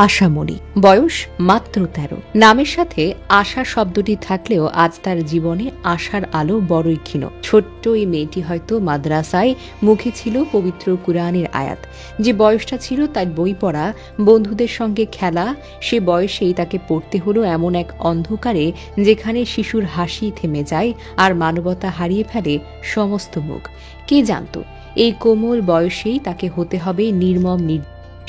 আশামণি, বয়স মাত্র ১৩। নামের সাথে আশা শব্দটি থাকলেও আজ তার জীবনে আশার আলো বড়ই ক্ষীণ। ছোট্ট এই মেয়েটি হয়তো মাদ্রাসায় মুখে ছিল পবিত্র কুরআনের আয়াত। যে বয়সটা ছিল তার বই পড়া, বন্ধুদের সঙ্গে খেলা, সে বয়সেই তাকে পড়তে হলো এমন এক অন্ধকারে যেখানে শিশুর হাসি থেমে যায় আর মানবতা হারিয়ে ফেলে সমস্ত মুখ। কে জানত এই কোমল বয়সেই তাকে হতে হবে নির্মম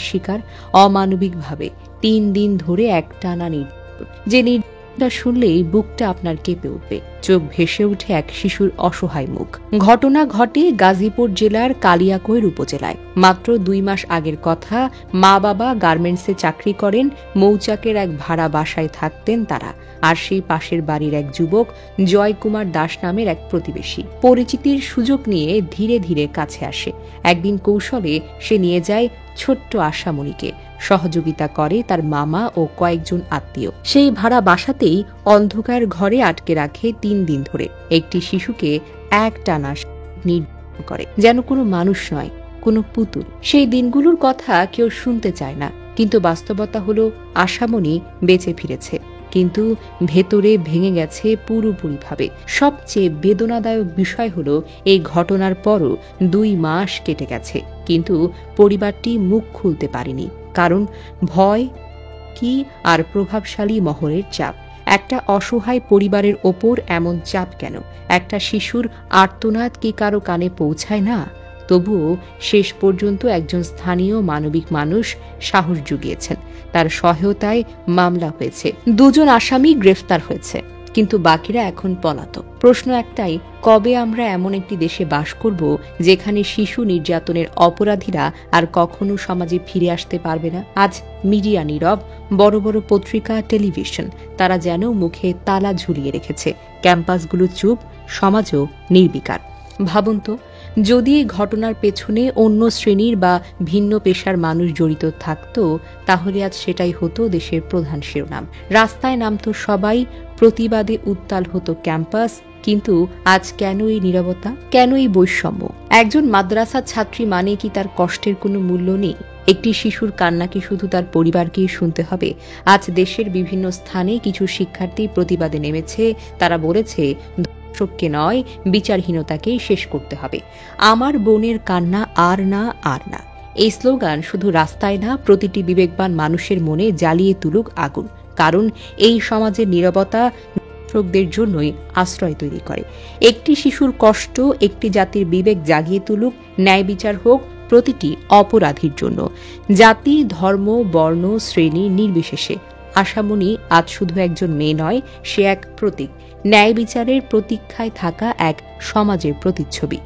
শিকার, অমানবিকভাবে ৩ দিন ধরে একটানা নির্যাতন। যে নির্যাতনটা শুনলেই বুকটা আপনার কেঁপে উঠবে, চোখ ভেসে উঠে এক শিশুর অসহায় মুখ। ঘটনা ঘটে গাজীপুর জেলার কালিয়াকৈর উপজেলায়। মাত্র ২ মাস আগের কথা। মা বাবা গার্মেন্টসে চাকরি করেন, মৌচাকের এক ভাড়া বাসায় থাকতেন তারা। আর সেই পাশের বাড়ির এক যুবক জয় কুমার দাস নামের এক প্রতিবেশী পরিচিতির সুযোগ নিয়ে ধীরে ধীরে কাছে আসে। একদিন কৌশলে সে নিয়ে যায় ছোট্ট আশামণিকে। সহযোগিতা করে তার মামা ও কয়েকজন আত্মীয়। সেই ভাড়া বাসাতেই অন্ধকার ঘরে আটকে রাখে ৩ দিন ধরে। একটি শিশুকে একটানা নির্যাতন করে, যেন কোনো মানুষ নয়, কোনো পুতুল। সেই দিনগুলোর কথা কেউ শুনতে চায় না, কিন্তু বাস্তবতা হলো আশামণি বেঁচে ফিরেছে, কিন্তু ভেতরে ভেঙে গেছে পুরোপুরিভাবে। সবচেয়ে বেদনাদায়ক বিষয় হলো এই ঘটনার পরও ২ মাস কেটে গেছে, কিন্তু পরিবারটি মুখ খুলতে পারেনি। কারণ ভয় কি আর প্রভাবশালী মহলের চাপ। একটা অসহায় পরিবারের ওপর এমন চাপ কেন? একটা শিশুর আর্তনাদ কি কারো কানে পৌঁছায় না? তবুও শেষ পর্যন্ত একজন স্থানীয় মানবিক মানুষ সাহস জুগিয়েছেন। তার সহায়তায় মামলা হয়েছে, ২ জন আসামি গ্রেফতার হয়েছে, কিন্তু বাকিরা এখন পলাতক। প্রশ্ন একটাই, কবে আমরা এমন একটি দেশে বাস করব যেখানে শিশু নির্যাতনের অপরাধীরা আর কখনো সমাজে ফিরে আসতে পারবে না? আজ মিডিয়া নীরব, বড় বড় পত্রিকা, টেলিভিশন তারা যেন মুখে তালা ঝুলিয়ে রেখেছে। ক্যাম্পাসগুলো চুপ, সমাজও নির্বিকার। ভাবুন তো, যদি এই ঘটনার পেছনে অন্য শ্রেণীর বা ভিন্ন পেশার মানুষ জড়িত থাকতো, তাহলে আজ সেটাই হতো দেশের প্রধান শিরোনাম। রাস্তায় নামতো সবাই, প্রতিবাদে উত্তাল হতো ক্যাম্পাস। কিন্তু আজ কেন এই নীরবতা, কেন এই বৈষম্য? একজন মাদ্রাসা ছাত্রী মানে কি তার কষ্টের কোনো মূল্য নেই? একটি শিশুর কান্না কি শুধু তার পরিবারকেই শুনতে হবে? আজ দেশের বিভিন্ন স্থানে কিছু শিক্ষার্থী প্রতিবাদে নেমেছে। তারা বলেছে, কে নয়, বিচারহীনতাকেই শেষ করতে হবে। আমার বোনের কান্না আর না, আর না। এই স্লোগান শুধু রাস্তায় না, প্রতিটি বিবেকবান মানুষের মনে জ্বালিয়ে তুলুক আগুন। কারণ এই সমাজের নীরবতা দর্শকদের জন্যই আশ্রয় তৈরি করে। একটি শিশুর কষ্ট একটি জাতির বিবেক জাগিয়ে তুলুক। ন্যায় বিচার হোক প্রতিটি অপরাধীর জন্য, জাতি, ধর্ম, বর্ণ, শ্রেণী নির্বিশেষে। আশামণি আজ শুধু একজন মেয়ে নয়, সে এক প্রতীক, ন্যায় বিচারের প্রতীক্ষায় থাকা এক সমাজের প্রতিচ্ছবি।